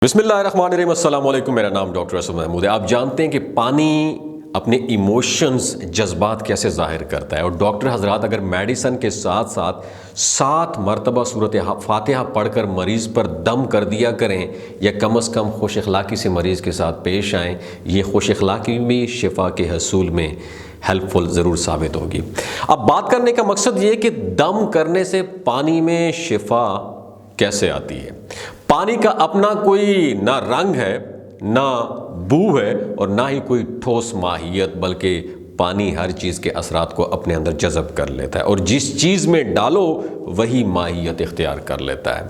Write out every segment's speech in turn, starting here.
بسم اللہ الرحمن الرحیم۔ السلام علیکم، میرا نام ڈاکٹر اسد محمود ہے۔ آپ جانتے ہیں کہ پانی اپنے ایموشنز، جذبات کیسے ظاہر کرتا ہے، اور ڈاکٹر حضرات اگر میڈیسن کے ساتھ ساتھ 7 مرتبہ سورۃ فاتحہ پڑھ کر مریض پر دم کر دیا کریں، یا کم از کم خوش اخلاقی سے مریض کے ساتھ پیش آئیں، یہ خوش اخلاقی بھی شفا کے حصول میں ہیلپ فل ضرور ثابت ہوگی۔ اب بات کرنے کا مقصد یہ کہ دم کرنے سے پانی میں شفا کیسے آتی ہے۔ پانی کا اپنا کوئی نہ رنگ ہے، نہ بو ہے، اور نہ ہی کوئی ٹھوس ماہیت، بلکہ پانی ہر چیز کے اثرات کو اپنے اندر جذب کر لیتا ہے، اور جس چیز میں ڈالو وہی ماہیت اختیار کر لیتا ہے۔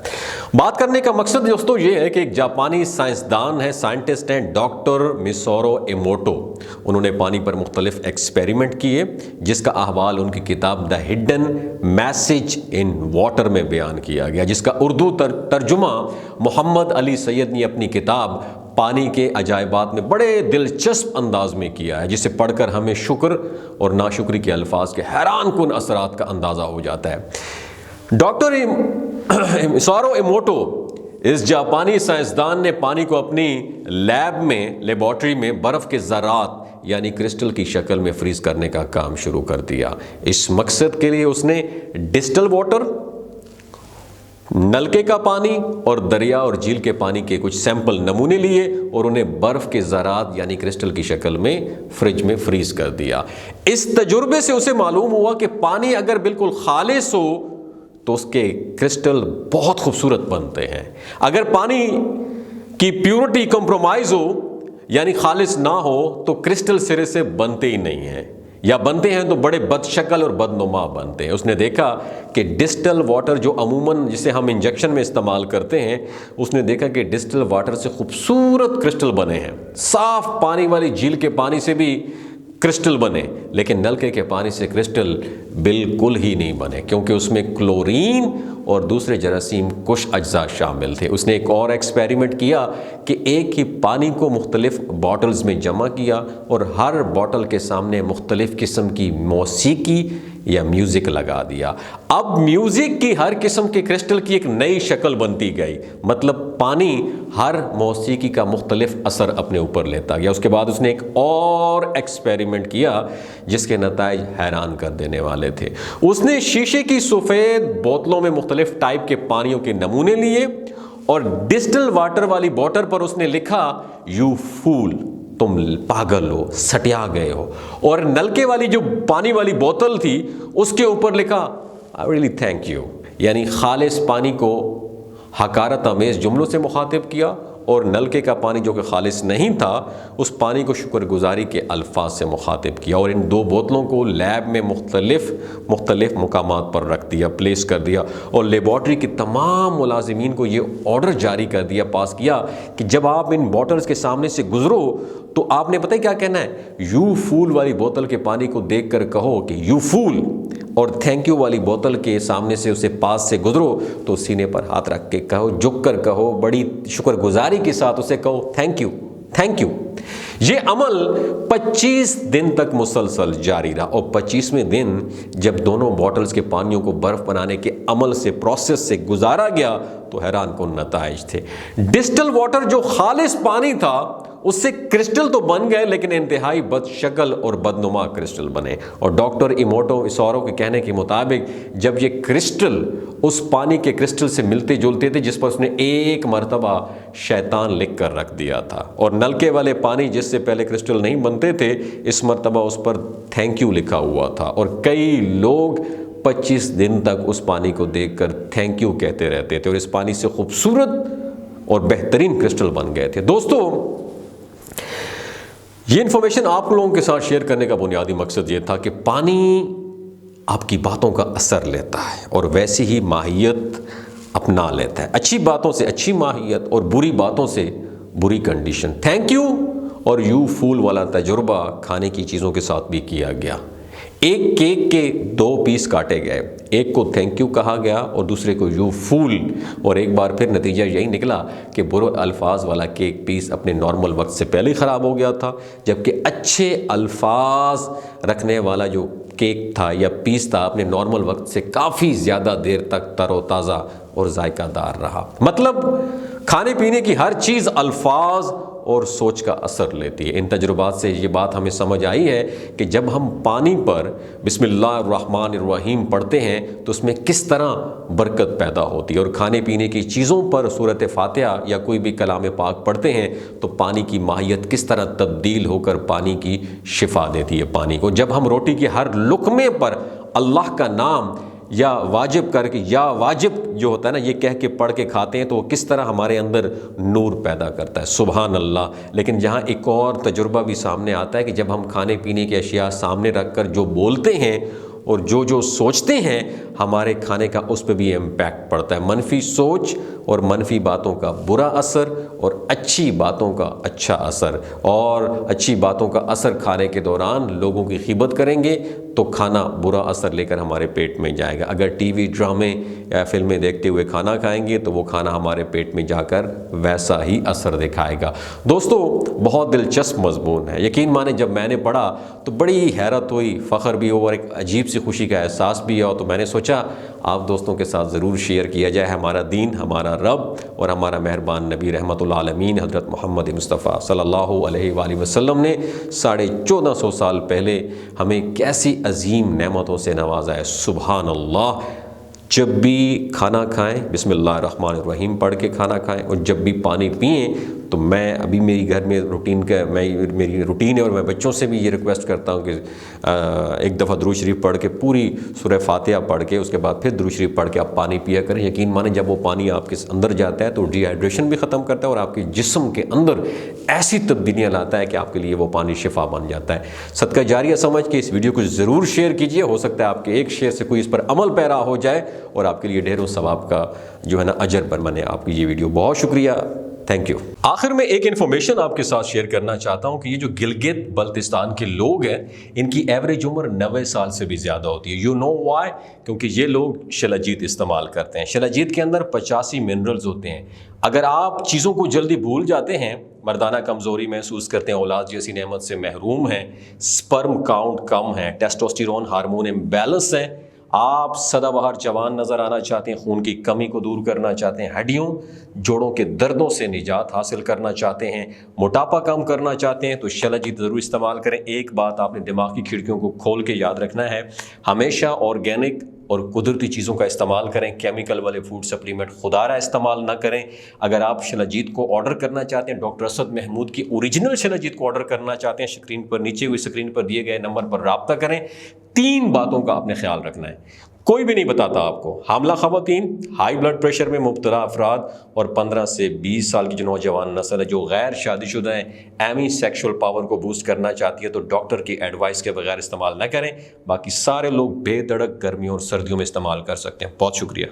بات کرنے کا مقصد دوستو یہ ہے کہ ایک جاپانی سائنسدان ہے، سائنٹسٹ ہیں، ڈاکٹر میسورو ایموٹو۔ انہوں نے پانی پر مختلف ایکسپیریمنٹ کیے، جس کا احوال ان کی کتاب the hidden message in water میں بیان کیا گیا، جس کا اردو ترجمہ محمد علی سید نے اپنی کتاب پانی کے عجائبات میں بڑے دلچسپ انداز میں کیا ہے، جسے پڑھ کر ہمیں شکر اور ناشکری کے الفاظ کے حیران کن اثرات کا اندازہ ہو جاتا ہے۔ ڈاکٹر میسورو ایموٹو، اس جاپانی سائنسدان نے پانی کو اپنی لیبارٹری میں برف کے ذرات یعنی کرسٹل کی شکل میں فریز کرنے کا کام شروع کر دیا۔ اس مقصد کے لیے اس نے ڈسٹل واٹر، نلکے کا پانی اور دریا اور جھیل کے پانی کے کچھ سیمپل نمونے لیے، اور انہیں برف کے ذرات یعنی کرسٹل کی شکل میں فریج میں فریز کر دیا۔ اس تجربے سے اسے معلوم ہوا کہ پانی اگر بالکل خالص ہو تو اس کے کرسٹل بہت خوبصورت بنتے ہیں، اگر پانی کی پیورٹی کمپرومائز ہو یعنی خالص نہ ہو تو کرسٹل سرے سے بنتے ہی نہیں ہیں، یا بنتے ہیں تو بڑے بد شکل اور بدنما بنتے ہیں۔ اس نے دیکھا کہ ڈسٹل واٹر جو عموماً جسے ہم انجیکشن میں استعمال کرتے ہیں، اس نے دیکھا کہ ڈسٹل واٹر سے خوبصورت کرسٹل بنے ہیں، صاف پانی والی جھیل کے پانی سے بھی کرسٹل بنے، لیکن نلکے کے پانی سے کرسٹل بالکل ہی نہیں بنے، کیونکہ اس میں کلورین اور دوسرے جراثیم کش اجزاء شامل تھے۔ اس نے ایک اور ایکسپیریمنٹ کیا کہ ایک ہی پانی کو مختلف باٹلز میں جمع کیا، اور ہر باٹل کے سامنے مختلف قسم کی موسیقی یا میوزک لگا دیا۔ اب میوزک کی ہر قسم کے کرسٹل کی ایک نئی شکل بنتی گئی، مطلب پانی ہر موسیقی کا مختلف اثر اپنے اوپر لیتا گیا۔ اس کے بعد اس نے ایک اور ایکسپیریمنٹ کیا جس کے نتائج حیران کر دینے والے تھے۔ اس نے شیشے کی سفید بوتلوں میں مختلف ٹائپ کے پانیوں کے نمونے لیے، اور ڈسٹل واٹر والی بوتل پر اس نے لکھا یو فول، تم پاگل ہو، سٹیا گئے ہو، اور نلکے والی جو پانی والی بوتل تھی اس کے اوپر لکھا آئی ریئلی تھینک یو، یعنی خالص پانی کو حقارت آمیز جملوں سے مخاطب کیا، اور نلکے کا پانی جو کہ خالص نہیں تھا اس پانی کو شکر گزاری کے الفاظ سے مخاطب کیا، اور ان 2 بوتلوں کو لیب میں مختلف مقامات پر رکھ دیا، پلیس کر دیا، اور لیبارٹری کے تمام ملازمین کو یہ آرڈر جاری کر دیا، پاس کیا کہ جب آپ ان بوٹلز کے سامنے سے گزرو تو آپ نے پتہ کیا کہنا ہے، یو فول والی بوتل کے پانی کو دیکھ کر کہو کہ یو فول، اور تھینک یو والی بوتل کے سامنے سے اسے پاس سے گزرو تو سینے پر ہاتھ رکھ کے کہو، جھک کر کہو، بڑی شکر گزاری کے ساتھ اسے کہو تھینک یو تھینک یو۔ یہ عمل 25 دن تک مسلسل جاری رہا، اور 25ویں دن جب دونوں باٹلز کے پانیوں کو برف بنانے کے عمل سے، پروسیس سے گزارا گیا تو حیران کن نتائج تھے۔ ڈسٹل واٹر جو خالص پانی تھا اس سے کرسٹل تو بن گئے، لیکن انتہائی بد شکل اور بدنما کرسٹل بنے، اور ڈاکٹر میسورو کے کہنے کے مطابق جب یہ کرسٹل اس پانی کے کرسٹل سے ملتے جلتے تھے جس پر اس نے ایک مرتبہ شیطان لکھ کر رکھ دیا تھا، اور نلکے والے پانی جس سے پہلے کرسٹل نہیں بنتے تھے اس مرتبہ اس پر تھینک یو لکھا ہوا تھا، اور کئی لوگ 25 دن تک اس پانی کو دیکھ کر تھینک یو کہتے رہتے تھے، اور اس پانی سے خوبصورت اور بہترین کرسٹل بن گئے تھے۔ دوستو، یہ انفارمیشن آپ لوگوں کے ساتھ شیئر کرنے کا بنیادی مقصد یہ تھا کہ پانی آپ کی باتوں کا اثر لیتا ہے، اور ویسی ہی ماہیت اپنا لیتا ہے، اچھی باتوں سے اچھی ماہیت اور بری باتوں سے بری کنڈیشن۔ تھینک یو اور یو فول والا تجربہ کھانے کی چیزوں کے ساتھ بھی کیا گیا۔ ایک کیک کے 2 پیس کاٹے گئے، ایک کو تھینک یو کہا گیا اور دوسرے کو یو فول، اور ایک بار پھر نتیجہ یہی نکلا کہ برے الفاظ والا کیک پیس اپنے نارمل وقت سے پہلے ہی خراب ہو گیا تھا، جبکہ اچھے الفاظ رکھنے والا جو کیک تھا یا پیس تھا اپنے نارمل وقت سے کافی زیادہ دیر تک تر و تازہ اور ذائقہ دار رہا۔ مطلب کھانے پینے کی ہر چیز الفاظ اور سوچ کا اثر لیتی ہے۔ ان تجربات سے یہ بات ہمیں سمجھ آئی ہے کہ جب ہم پانی پر بسم اللہ الرحمن الرحیم پڑھتے ہیں تو اس میں کس طرح برکت پیدا ہوتی ہے، اور کھانے پینے کی چیزوں پر سورۃ فاتحہ یا کوئی بھی کلام پاک پڑھتے ہیں تو پانی کی ماہیت کس طرح تبدیل ہو کر پانی کی شفا دیتی ہے پانی کو۔ جب ہم روٹی کے ہر لقمے پر اللہ کا نام یا واجب کر کے یا واجب جو ہوتا ہے نا یہ کہہ کے پڑھ کے کھاتے ہیں تو وہ کس طرح ہمارے اندر نور پیدا کرتا ہے، سبحان اللہ۔ لیکن جہاں ایک اور تجربہ بھی سامنے آتا ہے کہ جب ہم کھانے پینے کی اشیاء سامنے رکھ کر جو بولتے ہیں اور جو سوچتے ہیں ہمارے کھانے کا اس پہ بھی امپیکٹ پڑتا ہے۔ منفی سوچ اور منفی باتوں کا برا اثر اور اچھی باتوں کا اچھا اثر، اور اچھی باتوں کا اثر کھانے کے دوران لوگوں کی غیبت کریں گے تو کھانا برا اثر لے کر ہمارے پیٹ میں جائے گا۔ اگر ٹی وی ڈرامے یا فلمیں دیکھتے ہوئے کھانا کھائیں گے تو وہ کھانا ہمارے پیٹ میں جا کر ویسا ہی اثر دکھائے گا۔ دوستو بہت دلچسپ مضمون ہے، یقین مانیں جب میں نے پڑھا تو بڑی حیرت ہوئی، فخر بھی ہوا اور ایک عجیب سی خوشی کا احساس بھی ہوا۔ تو میں نے سوچا آپ دوستوں کے ساتھ ضرور شیئر کیا جائے۔ ہمارا دین، ہمارا رب اور ہمارا مہربان نبی رحمت العالمین حضرت محمد مصطفیٰ صلی اللہ علیہ وآلہ وسلم نے 1450 سال پہلے ہمیں کیسی عظیم نعمتوں سے نوازا ہے، سبحان اللہ۔ جب بھی کھانا کھائیں بسم اللہ الرحمن الرحیم پڑھ کے کھانا کھائیں، اور جب بھی پانی پئیں تو میں ابھی میری گھر میں میری روٹین ہے اور میں بچوں سے بھی یہ ریکویسٹ کرتا ہوں کہ ایک دفعہ درود شریف پڑھ کے پوری سورہ فاتحہ پڑھ کے اس کے بعد پھر درود شریف پڑھ کے آپ پانی پیا کریں۔ یقین مانیں جب وہ پانی آپ کے اندر جاتا ہے تو ڈی ہائیڈریشن بھی ختم کرتا ہے اور آپ کے جسم کے اندر ایسی تبدیلیاں لاتا ہے کہ آپ کے لیے وہ پانی شفا بن جاتا ہے۔ صدقہ جاریہ سمجھ کے اس ویڈیو کو ضرور شیئر کیجئے، ہو سکتا ہے آپ کے ایک شیئر سے کوئی اس پر عمل پیرا ہو جائے اور آپ کے لیے ڈھیروں ثواب کا جو ہے نا اجر پر بنے آپ کی یہ ویڈیو۔ بہت شکریہ، تھینک یو۔ آخر میں ایک انفارمیشن آپ کے ساتھ شیئر کرنا چاہتا ہوں کہ یہ جو گلگت بلتستان کے لوگ ہیں ان کی ایوریج عمر 90 سال سے بھی زیادہ ہوتی ہے۔ You know why? کیونکہ یہ لوگ شلاجیت استعمال کرتے ہیں۔ شلاجیت کے اندر 85 منرلز ہوتے ہیں۔ اگر آپ چیزوں کو جلدی بھول جاتے ہیں، مردانہ کمزوری محسوس کرتے ہیں، اولاد جیسی نعمت سے محروم ہیں، سپرم کاؤنٹ کم ہے، ٹیسٹوسٹیرون ہارمون امبیلنس ہے، آپ سدا بہار جوان نظر آنا چاہتے ہیں، خون کی کمی کو دور کرنا چاہتے ہیں، ہڈیوں جوڑوں کے دردوں سے نجات حاصل کرنا چاہتے ہیں، موٹاپا کم کرنا چاہتے ہیں تو شلاجیت ضرور استعمال کریں۔ ایک بات آپ نے دماغ کی کھڑکیوں کو کھول کے یاد رکھنا ہے، ہمیشہ آرگینک اور قدرتی چیزوں کا استعمال کریں، کیمیکل والے فوڈ سپلیمنٹ خدارہ استعمال نہ کریں۔ اگر آپ شلاجیت کو آرڈر کرنا چاہتے ہیں، ڈاکٹر اسد محمود کی اوریجنل شلاجیت کو آرڈر کرنا چاہتے ہیں، اسکرین پر نیچے ہوئی اسکرین پر دیے گئے نمبر پر رابطہ کریں۔ 3 باتوں کا آپ نے خیال رکھنا ہے، کوئی بھی نہیں بتاتا آپ کو۔ حاملہ خواتین، ہائی بلڈ پریشر میں مبتلا افراد اور 15 سے 20 سال کی جو نوجوان نسل ہے جو غیر شادی شدہ ہیں، ایمی سیکشول پاور کو بوسٹ کرنا چاہتی ہے تو ڈاکٹر کی ایڈوائس کے بغیر استعمال نہ کریں۔ باقی سارے لوگ بے دھڑک گرمیوں اور سردیوں میں استعمال کر سکتے ہیں۔ بہت شکریہ۔